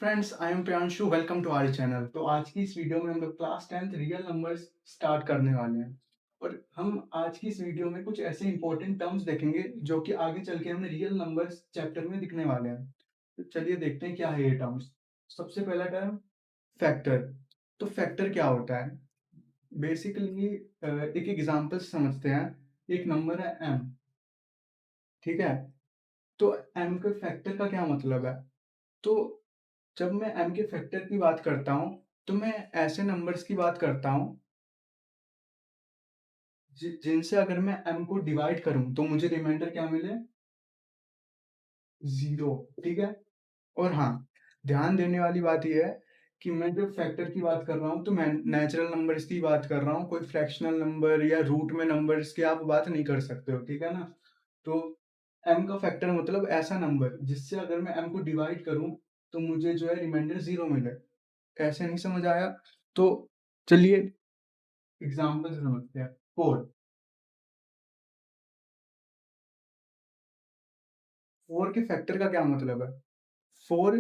Friends, I am Priyanshu. Welcome to our channel. तो आज की इस वीडियो में हम लोग class 10th real numbers start करने वाले हैं और हम आज की इस वीडियो में कुछ ऐसे इंपॉर्टेंट टर्म्स देखेंगे जो कि आगे चल के हमें रियल नंबर्स चैप्टर में दिखने वाले हैं। तो चलिए देखते हैं क्या है ये टर्म्स। सबसे पहला टर्म फैक्टर। तो फैक्टर क्या होता है? बेसिकली एक एग्जांपल समझते हैं। एक नंबर है m, ठीक है? तो m के फैक्टर का क्या मतलब है? तो जब मैं m के फैक्टर की बात करता हूँ, तो मैं ऐसे नंबर्स की बात करता हूँ जिनसे अगर मैं m को डिवाइड करूँ तो मुझे रिमाइंडर क्या मिले? 0, ठीक है? और हाँ, ध्यान देने वाली बात ये है कि मैं जब फैक्टर की बात कर रहा हूँ, तो मैं नेचुरल नंबर्स की बात कर रहा हूँ, कोई फ्रैक्शनल नंबर या रूट में नंबर्स की आप बात नहीं कर सकते हो, ठीक है ना? तो m का फैक्टर मतलब ऐसा नंबर जिससे अगर मैं m को डिवाइड करूँ, तो मुझे जो है रिमाइंडर 0 मिले। ऐसे नहीं समझ आया? तो चलिए एग्जाम्पल से समझते हैं। 4, 4 के फैक्टर का क्या मतलब है? 4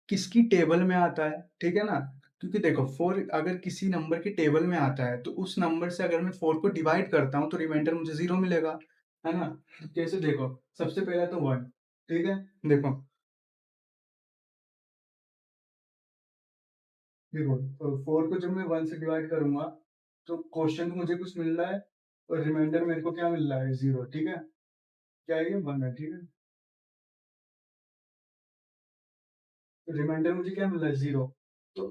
किसकी टेबल में आता है, ठीक है ना? क्योंकि देखो 4 अगर किसी नंबर की टेबल में आता है, तो उस नंबर से अगर मैं 4 को डिवाइड करता हूँ, तो रिमाइंडर मुझे 0 मिलेगा, है ना? तो कैसे देखो, सबसे पहले तो 1, ठीक है? देखो, देखो 4 को जब मैं 1 से डिवाइड करूँगा, तो क्वोटिएंट मुझे कुछ मिल रहा है और रिमाइंडर मेरे को क्या मिल रहा है? 0, ठीक है? क्या ये 1 है, ठीक है? रिमाइंडर मुझे क्या मिल रहा है? 0। तो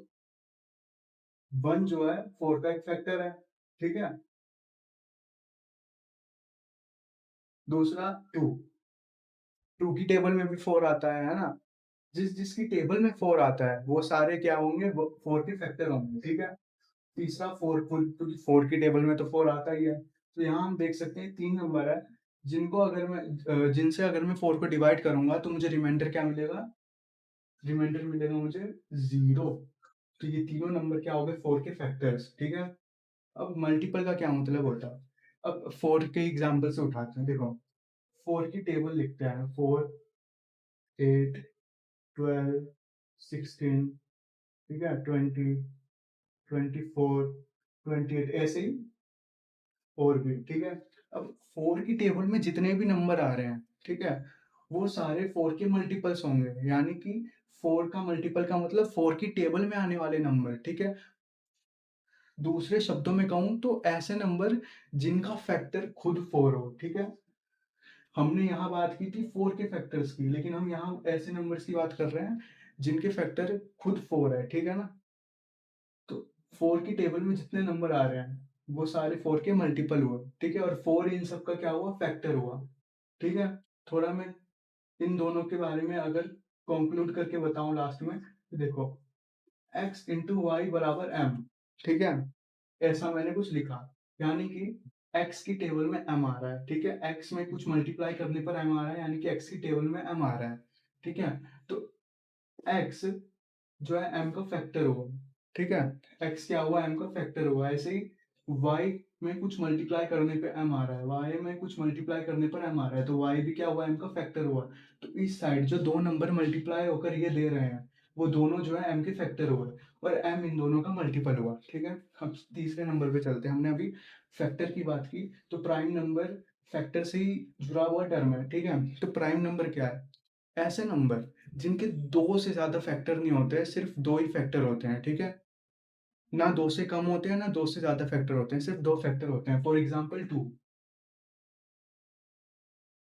1 जो है 4 का एक फैक्टर है, ठीक है? दूसरा 2, 2 की टेबल में भी 4 आता है ना? जिसकी टेबल में 4 आता है, वो सारे क्या होंगे? वो 4 के फैक्टर होंगे, ठीक है? तीसरा 4, क्योंकि 4 की टेबल में तो 4 आता ही है। तो यहाँ हम देख सकते हैं 3 नंबर है, जिनको अगर मैं जिनसे अगर मैं 4 को डिवाइड करूँगा, तो मुझे रिमाइंडर क्या मिलेगा? रिमाइंडर मिलेगा मुझे 0। तो ये तीनों नंबर क्या हो गए? 4 के फैक्टर्स, ठीक है? अब मल्टीपल का क्या मतलब होता है? अब 4 के एग्जांपल से उठाते हैं। देखो, 4 की टेबल लिखते हैं। 4, 8, 12, 16, ठीक है? 20, 24, 28, ऐसे ही और भी, ठीक है? अब 4 की टेबल में जितने भी नंबर आ रहे हैं, ठीक है? वो सारे 4 के मल्टीपल्स होंगे, यानी कि 4 का मल्टीपल का मतलब 4 की टेबल में आने वाले नंबर, ठीक है? दूसरे शब्दों में कहूँ तो ऐसे नंबर जिनका फैक्टर खुद 4 हो, ठीक है? हमने यहाँ बात की थी 4 के फैक्टर्स की, लेकिन हम यहाँ ऐसे नंबर्स की बात कर रहे हैं जिनके फैक्टर खुद 4 है, ठीक है ना? तो 4 की टेबल में जितने नंबर आ रहे हैं, वो सारे 4 के मल्टीपल हुए, ठीक है? और 4 इन सब का क्या हुआ? फैक्टर हुआ, ठीक है? थोड़ा मैं इन दोनों के बारे में अगर कंक्लूड करके बताऊँ लास्ट में, तो देखो, x इंटू वाई बराबर m, ठीक है? ऐसा मैंने कुछ लिखा, यानी कि x की टेबल में m आ रहा है, ठीक है? x में कुछ मल्टीप्लाई करने पर m आ रहा है, यानी कि x की टेबल में m आ रहा है, ठीक है? तो x जो है m का फैक्टर हुआ, ठीक है? x क्या हुआ? m का फैक्टर हुआ। ऐसे ही y में कुछ मल्टीप्लाई करने पे m आ रहा है, y में कुछ मल्टीप्लाई करने पर m आ रहा है, तो y भी क्या हुआ? m का फैक्टर हुआ। तो इस साइड जो दो नंबर मल्टीप्लाई होकर ये दे रहे हैं, वो दोनों जो है m के फैक्टर हुए और m इन दोनों का मल्टीपल हुआ, ठीक है? हम तीसरे नंबर पे चलते हैं। हमने अभी फैक्टर की बात की, तो प्राइम नंबर फैक्टर से ही जुड़ा हुआ टर्म है, ठीक है? तो प्राइम नंबर क्या है? ऐसे नंबर जिनके 2 से ज़्यादा फैक्टर नहीं होते हैं, सिर्फ़ 2 ही फैक्टर होते हैं, ठीक है? ना 2 से कम होते हैं, ना 2 से ज़्यादा फैक्टर होते हैं, सिर्फ़ 2 फैक्टर होते हैं। फॉर एग्ज़ाम्पल 2,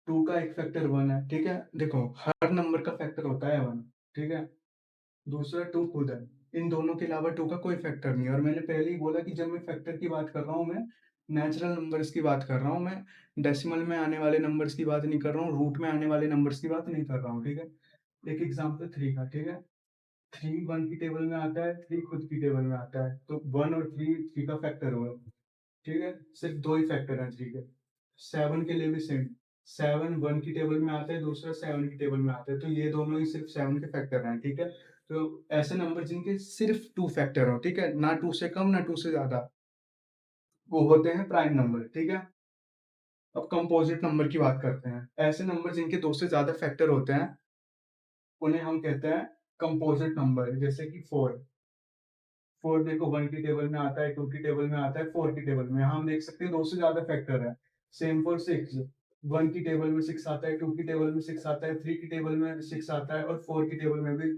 2 का एक फैक्टर 1 है, ठीक है? देखो, हर नंबर का फैक्टर होता है 1, ठीक है? दूसरा 2 खुद है। इन दोनों के अलावा 2 का कोई फैक्टर नहीं है और मैंने पहले ही बोला कि जब मैं फैक्टर की बात कर रहा हूँ, मैं नेचुरल नंबर्स की बात कर रहा हूँ, मैं डेसिमल में आने वाले नंबर्स की बात नहीं कर रहा हूँ, रूट में आने वाले नंबर्स की बात नहीं कर रहा हूँ, ठीक है? एक एग्ज़ाम्पल 3 का, ठीक है? 3 1 की टेबल में आता है, 3 खुद की टेबल में आता है। तो 1 और 3 का फैक्टर हुआ, ठीक है? सिर्फ़ 2 ही फैक्टर हैं 3 के। 7 के लिए भी सेम। 7 1 की टेबल में आता है, दूसरा 7 की टेबल में आता है। तो ये दोनों ही सिर्फ़ 7 के फैक्टर हैं, ठीक है? तो ऐसे नंबर जिनके सिर्फ़ 2 फैक्टर हो, ठीक है? ना 2 से कम, ना 2 से ज़्यादा, वो होते हैं प्राइम नंबर, ठीक है? अब कंपोज़िट नंबर की बात करते हैं। ऐसे नंबर जिनके 2 से ज़्यादा फैक्टर होते हैं, उन्हें हम कहते हैं कंपोजिट नंबर जैसे कि 4। 4 देखो 1 की टेबल में आता है, 2 की टेबल में आता है, 4 की टेबल में। यहाँ हम देख सकते हैं 2 से ज़्यादा फैक्टर है। सेम फॉर 6, 1 की टेबल में 6 आता है, 2 की टेबल में 6 आता है, 3 की टेबल में 6 आता है और 4 की टेबल में भी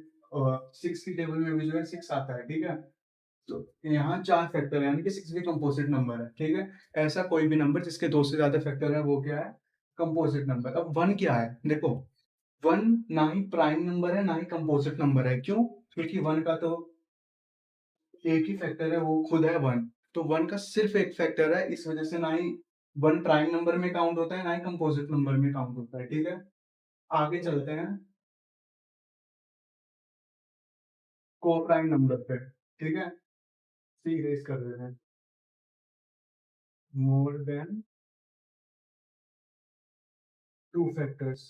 6 की टेबल में भी जो है 6 आता है, ठीक है? तो यहाँ 4 फैक्टर है, यानी कि 6 भी कंपोजिट नंबर है, ठीक है? ऐसा कोई भी नंबर जिसके 2 से ज़्यादा फैक्टर है, वो क्या है? Composite number. अब 1 क्या है? देखो, 1 ना ही प्राइम नंबर है, ना ही कंपोजिट नंबर है। क्यों? क्योंकि 1 का तो एक ही फैक्टर है, वो खुद है 1। तो 1 का सिर्फ एक फैक्टर है, इस वजह से ना ही 1 प्राइम नंबर में काउंट होता है, ना ही कंपोजिट नंबर में काउंट होता है, ठीक है? आगे चलते हैं को-प्राइम नंबर पे, ठीक है? सी इरेज़ कर देते हैं। मोर देन 2 फैक्टर्स,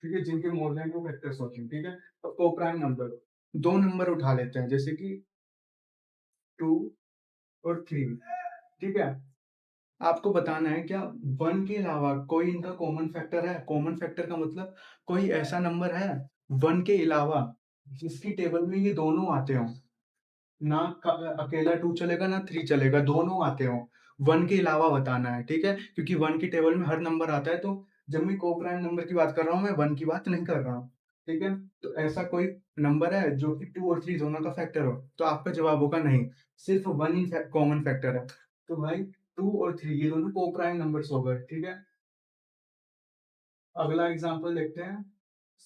ठीक है? जिनके मोर देन 2 फैक्टर्स होते हैं, ठीक है? तो को-प्राइम नंबर, 2 नंबर उठा लेते हैं, जैसे कि 2 और 3, ठीक है? आपको बताना है क्या 1 के अलावा कोई इनका कॉमन फैक्टर है? कॉमन फैक्टर का मतलब कोई ऐसा नंबर है 1 के अलावा जिसकी टेबल में ये दोनों आते हों? ना अकेला 2 चलेगा, ना 3 चलेगा, दोनों आते हों। 1 के अलावा बताना है, ठीक है? क्योंकि 1 की टेबल में हर नंबर आता है, तो जब मैं को-प्राइम नंबर की बात कर रहा हूँ, मैं 1 की बात नहीं कर रहा हूँ, ठीक है? तो ऐसा कोई नंबर है जो कि 2 और 3 दोनों का फैक्टर हो? तो आपका जवाब होगा नहीं, सिर्फ 1 ही कॉमन फैक्टर है। तो भाई 2 और 3 ये दोनों को-प्राइम नंबर्स हो गए, ठीक है? अगला एग्ज़ाम्पल देखते हैं,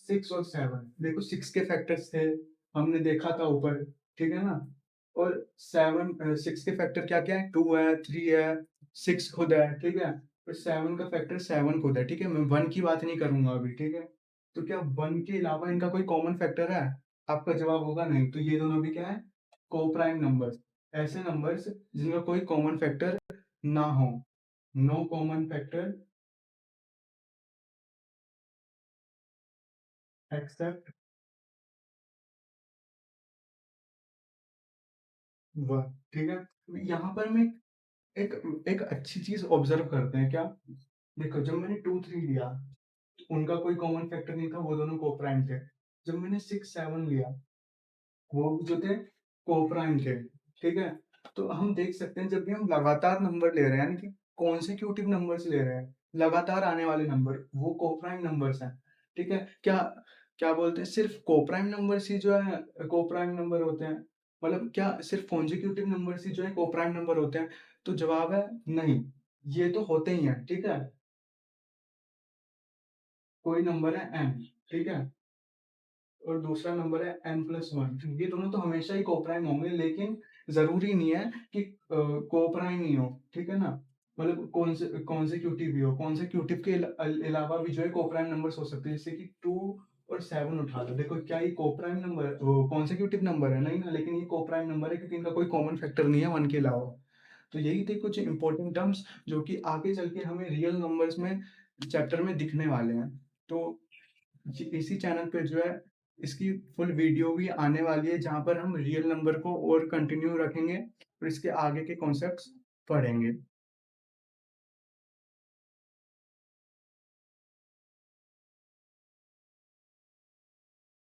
6 और 7। देखो 6 के फैक्टर्स थे, हमने देखा था ऊपर, ठीक है ना? और 6 के फैक्टर क्या-क्या है? 2 है, 3 है, 6 खुद है, ठीक है? और 7 का फैक्टर 7 खुद है, ठीक है? मैं 1 की बात नहीं करूँगा अभी, ठीक है? तो क्या 1 के अलावा इनका कोई कॉमन फैक्टर है? आपका जवाब होगा नहीं, तो ये दोनों भी क्या है? Co-prime numbers. ऐसे नंबर्स जिनका कोई कॉमन फैक्टर ना हो। नो कॉमन फैक्टर एक्सेप्ट 1, ठीक है? यहाँ पर मैं एक एक अच्छी चीज़ ऑब्ज़र्व करते हैं क्या? देखो जब मैंने 2, 3 लिया, उनका कोई कॉमन फैक्टर नहीं था, वो दोनों को-प्राइम थे। जब मैंने 6, 7 लिया, वो भी जो थे को-प्राइम थे, ठीक है? तो हम देख सकते हैं जब भी हम लगातार नंबर ले रहे हैं, यानी कि कॉन्सेक्यूटिव नंबर्स ले रहे हैं, लगातार आने वाले नंबर, वो को-प्राइम नंबर्स हैं, ठीक है? क्या क्या बोलते हैं सिर्फ़ को-प्राइम नंबर्स ही जो है को-प्राइम नंबर होते हैं? मतलब क्या सिर्फ़ कॉन्सेक्यूटिव नंबर्स ही जो है को-प्राइम नंबर होते हैं? तो जवाब है नहीं, ये तो होते ही हैं, ठीक है? कोई नंबर है n, ठीक है? और दूसरा नंबर है n+1, ये दोनों तो हमेशा ही कोप्राइम होंगे, लेकिन ज़रूरी नहीं है कि कोप्राइम ही हो, ठीक है ना? मतलब कॉन्सेक्यूटिव ही हो, कॉन्सेक्यूटिव के अलावा भी जो है कोप्राइम नंबर्स हो सकते हैं, जैसे कि 2 और 7 उठा लो। देखो क्या ये कोप्राइम नंबर वो कॉन्सेक्यूटिव नंबर है? नहीं ना, लेकिन ये कोप्राइम नंबर है क्योंकि इनका कोई कॉमन फैक्टर नहीं है 1 के अलावा। तो यही थे कुछ इंपॉर्टेंट टर्म्स जो कि आगे चल के हमें रियल नंबर्स में चैप्टर में दिखने वाले हैं। तो इसी चैनल पे जो है इसकी फुल वीडियो भी आने वाली है जहाँ पर हम रियल नंबर को और कंटिन्यू रखेंगे और इसके आगे के कॉन्सेप्ट्स पढ़ेंगे।